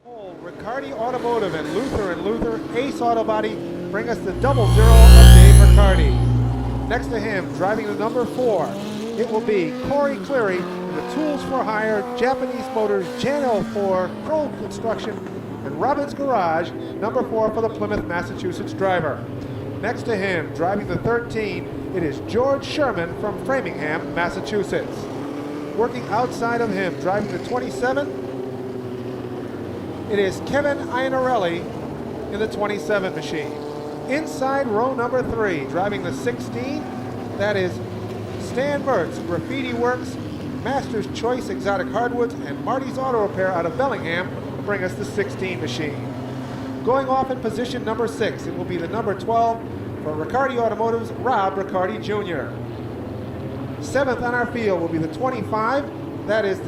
Riccardi Automotive and Luther Ace Auto Body bring us the 0-0 of Dave Riccardi. Next to him, driving the number 4, it will be Corey Cleary, the Tools for Hire, Japanese Motors, Jan 04, Pro Construction, and Robbins Garage, number 4 for the Plymouth, Massachusetts driver. Next to him, driving the 13, it is George Sherman from Framingham, Massachusetts. Working outside of him, driving the 27, it is Kevin Iannarelli in the 27 machine. Inside row number 3, driving the 16, that is Stan Mertz, Graffiti Works, Master's Choice Exotic Hardwoods, and Marty's Auto Repair out of Bellingham bring us the 16 machine. Going off in position number 6, it will be the number 12 for Riccardi Automotive's Rob Riccardi Jr. 7th on our field will be the 25, that is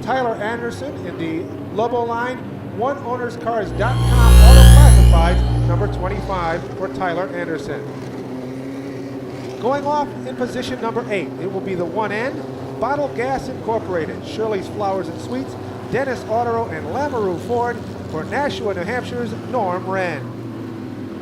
Tyler Anderson in the Lobo line, OneOwnersCars.com Auto Classifieds, number 25 for Tyler Anderson. Going off in position number 8, it will be the 1N, Bottle Gas Incorporated, Shirley's Flowers and Sweets, Dennis Auto and Lamoureux Ford for Nashua, New Hampshire's Norm Wren.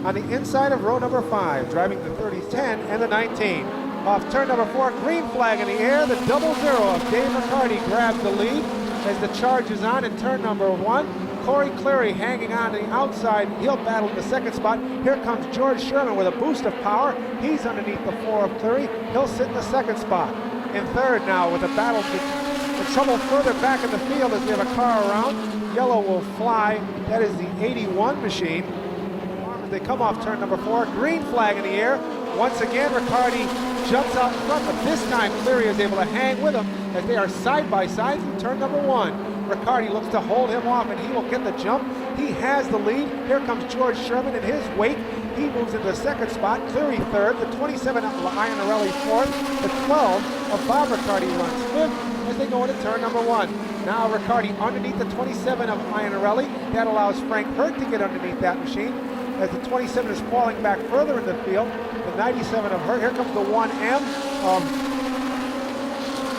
On the inside of row number 5, driving the 30-10 and the 19. Off turn number 4, green flag in the air, the 0-0 of Dave Riccardi grabs the lead as the charge is on in turn number 1. Corey Cleary hanging on the outside, he'll battle in the second spot. Here comes George Sherman with a boost of power. He's underneath the 4 of Cleary, he'll sit in the second spot. In third now with a battle the trouble further back in the field as we have a car around. Yellow will fly, that is the 81 machine. As they come off turn number 4, green flag in the air. Once again, Riccardi jumps out in front, but this time Cleary is able to hang with him as they are side by side through turn number 1. Riccardi looks to hold him off and he will get the jump. He has the lead. Here comes George Sherman in his wake. He moves into the second spot. Cleary third, the 27 of Iannarelli fourth, the 12 of Bob Riccardi runs fifth as they go into turn number 1. Now Riccardi underneath the 27 of Iannarelli. That allows Frank Hurt to get underneath that machine as the 27 is falling back further in the field. The 97 of Hurt. Here comes the 1M of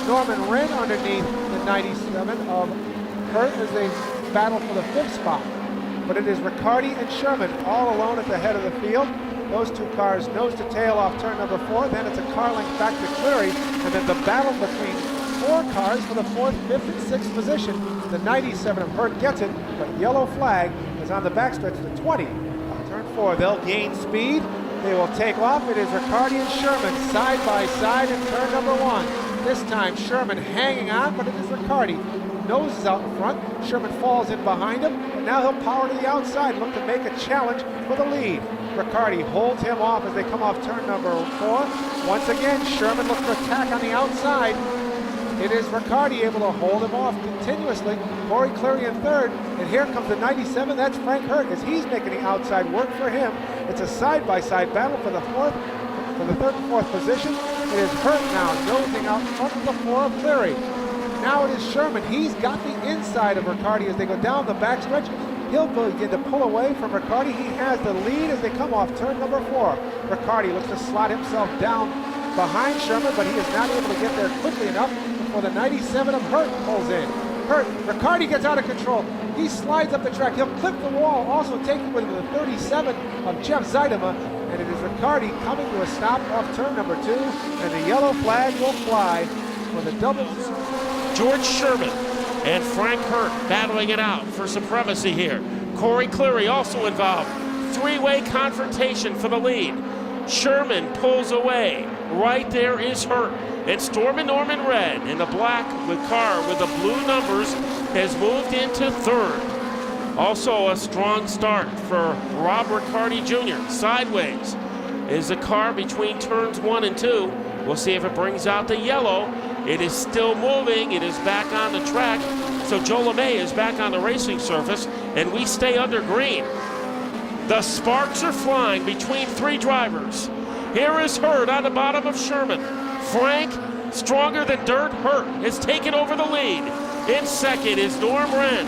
Norman Wren underneath the 97 of Hurt as they battle for the 5th spot. But it is Riccardi and Sherman all alone at the head of the field. Those two cars nose to tail off turn number 4. Then it's a car length back to Cleary. And then the battle between 4 cars for the 4th, 5th, and 6th position. The 97 of Hurt gets it, but yellow flag is on the backstretch to 20. On turn 4, they'll gain speed. They will take off. It is Riccardi and Sherman side by side in turn number 1. This time Sherman hanging on, but it is Riccardi. Nose is out in front. Sherman falls in behind him, but now he'll power to the outside, look to make a challenge for the lead. Riccardi holds him off as they come off turn number 4. Once again, Sherman looks to attack on the outside. It is Riccardi able to hold him off continuously. Corey Cleary in third, and here comes the 97. That's Frank Hurt as he's making the outside work for him. It's a side-by-side battle for the third and fourth position. It is Hurt now nosing out in front of the 4 of Cleary. Now it is Sherman. He's got the inside of Riccardi as they go down the backstretch. He'll begin to pull away from Riccardi. He has the lead as they come off turn number 4. Riccardi looks to slot himself down behind Sherman, but he is not able to get there quickly enough before the 97 of Hurt pulls in. Riccardi gets out of control. He slides up the track. He'll clip the wall, also taking with him the 37 of Jeff Zeidema, and it is Riccardi coming to a stop off turn number 2, and the yellow flag will fly for the 0-0. George Sherman and Frank Hurt battling it out for supremacy here. Corey Cleary also involved. 3-way confrontation for the lead. Sherman pulls away. Right there is Hurt. And Stormin' Norman Red in the black with car with the blue numbers has moved into third. Also a strong start for Rob Riccardi Jr. Sideways is the car between turns 1 and 2. We'll see if it brings out the yellow. It is still moving. It is back on the track. So Joe LeMay is back on the racing surface, and we stay under green. The sparks are flying between 3 drivers. Here is Hurt on the bottom of Sherman. Frank, stronger than dirt, Hurt has taken over the lead. In second is Norm Wren.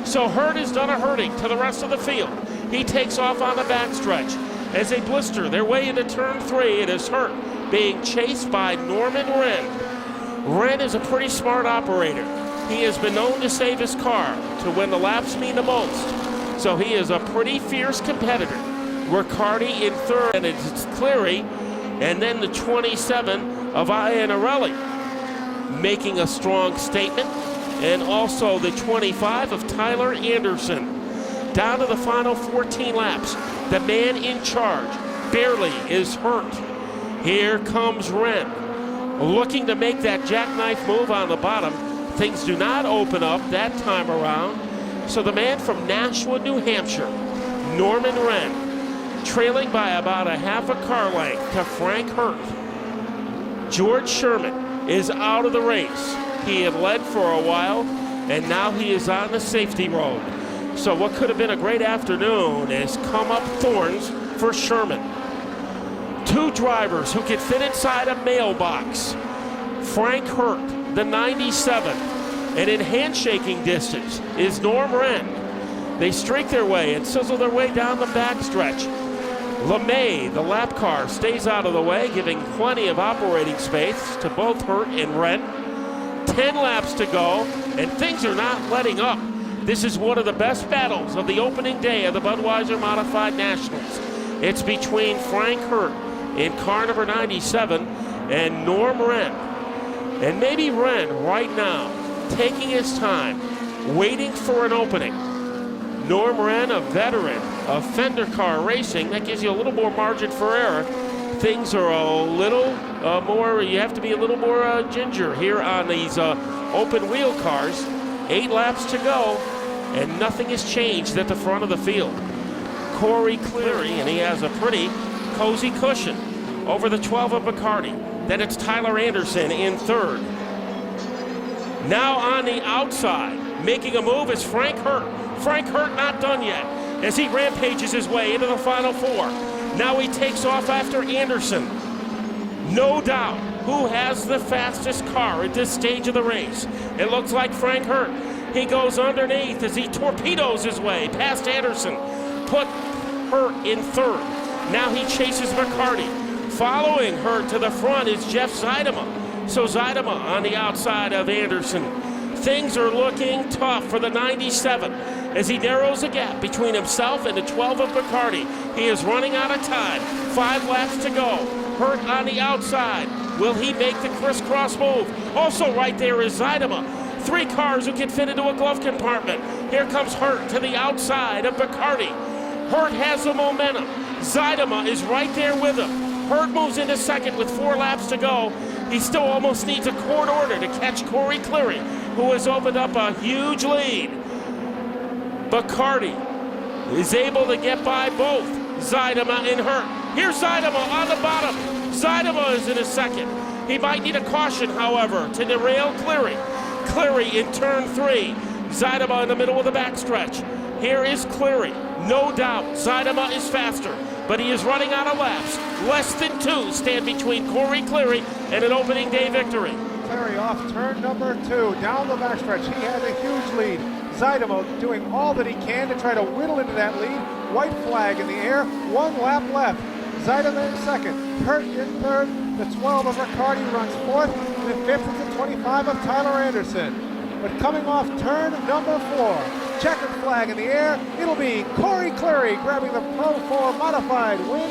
So Hurt has done a hurting to the rest of the field. He takes off on the backstretch. As they blister their way into turn 3, it is Hurt being chased by Norman Wren. Wren is a pretty smart operator. he has been known to save his car to when the laps mean the most. So he is a pretty fierce competitor. Riccardi in third, and it's Cleary, and then the 27 of Iannarelli making a strong statement, and also the 25 of Tyler Anderson. Down to the final 14 laps. The man in charge barely is hurt. Here comes Wren, looking to make that jackknife move on the bottom. Things do not open up that time around. So the man from Nashua, New Hampshire, Norman Wren, trailing by about a half a car length to Frank Hurt. George Sherman is out of the race. He had led for a while, and now he is on the safety road. So what could have been a great afternoon has come up thorns for Sherman. Two drivers who could fit inside a mailbox. Frank Hurt, the 97, and in handshaking distance is Norm Wren. They streak their way and sizzle their way down the backstretch. LeMay, the lap car, stays out of the way, giving plenty of operating space to both Hurt and Wren. 10 laps to go, and things are not letting up. This is one of the best battles of the opening day of the Budweiser Modified Nationals. It's between Frank Hurt in car number 97 and Norm Wren. And maybe Wren right now, taking his time, waiting for an opening. Norm Wren, a veteran of Fender car racing, that gives you a little more margin for error. Things are a little more, you have to be a little more ginger here on these open wheel cars. 8 laps to go, and nothing has changed at the front of the field. Corey Cleary, and he has a pretty cozy cushion over the 12 of Bacardi. Then it's Tyler Anderson in third. Now on the outside, making a move is Frank Hurt. Frank Hurt not done yet as he rampages his way into the final 4. Now he takes off after Anderson. No doubt who has the fastest car at this stage of the race. It looks like Frank Hurt. He goes underneath as he torpedoes his way past Anderson. Put Hurt in third. Now he chases McCarty. Following Hurt to the front is Jeff Zeidema. So Zeidema on the outside of Anderson. Things are looking tough for the 97 as he narrows the gap between himself and the 12 of Bacardi. He is running out of time. 5 laps to go. Hurt on the outside. Will he make the crisscross move? Also right there is Zeidema. 3 cars who can fit into a glove compartment. Here comes Hurt to the outside of Bacardi. Hurt has the momentum. Zeidema is right there with him. Hurt moves into second with 4 laps to go. He still almost needs a court order to catch Corey Cleary, who has opened up a huge lead. Bacardi is able to get by both Zeidema and Hurt. Here's Zeidema on the bottom. Zeidema is in a second. He might need a caution, however, to derail Cleary. Cleary in turn 3. Zeidema in the middle of the backstretch. Here is Cleary. No doubt Zeidema is faster, but he is running out of laps. Less than 2 stand between Corey Cleary and an opening day victory. Cleary off turn number 2, down the backstretch. He has a huge lead. Zeidema doing all that he can to try to whittle into that lead. White flag in the air, 1 lap left. Zeidema in second, Hurt in third. The 12 of Riccardi runs fourth, and in fifth is the 25 of Tyler Anderson. But coming off turn number 4, checkered flag in the air, it'll be Corey Cleary grabbing the Pro-4 modified win.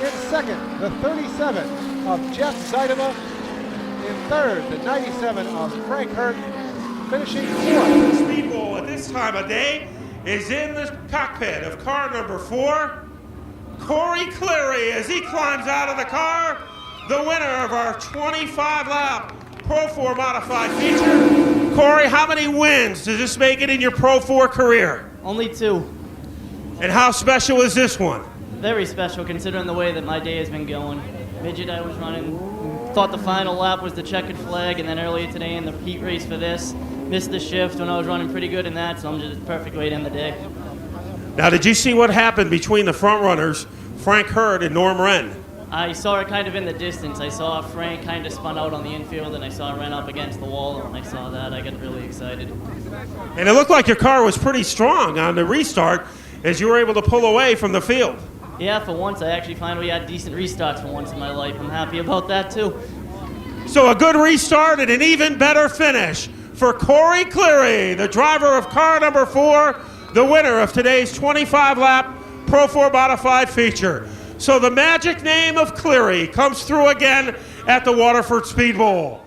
In second, the 37 of Jeff Zeidema. In third, the 97 of Frank Hurt. Finishing fourth. Speedbowl at this time of day is in the cockpit of car number 4. Corey Cleary, as he climbs out of the car, the winner of our 25-lap Pro-4 modified feature. Corey, how many wins does this make it in your Pro-4 career? Only 2. And how special is this one? Very special considering the way that my day has been going. Midget I was running, thought the final lap was the checkered flag, and then earlier today in the heat race for this, missed the shift when I was running pretty good in that, so I'm just a perfect way to end the day. Now, did you see what happened between the front runners, Frank Hurt and Norm Wren? I saw it kind of in the distance. I saw Frank kind of spun out on the infield, and I saw it ran up against the wall, and when I saw that, I got really excited. And it looked like your car was pretty strong on the restart as you were able to pull away from the field. Yeah, for once, I actually finally had decent restarts for once in my life. I'm happy about that, too. So a good restart and an even better finish for for Corey Cleary, the driver of car number 4, the winner of today's 25-lap Pro-4 modified feature. So the magic name of Cleary comes through again at the Waterford Speedbowl.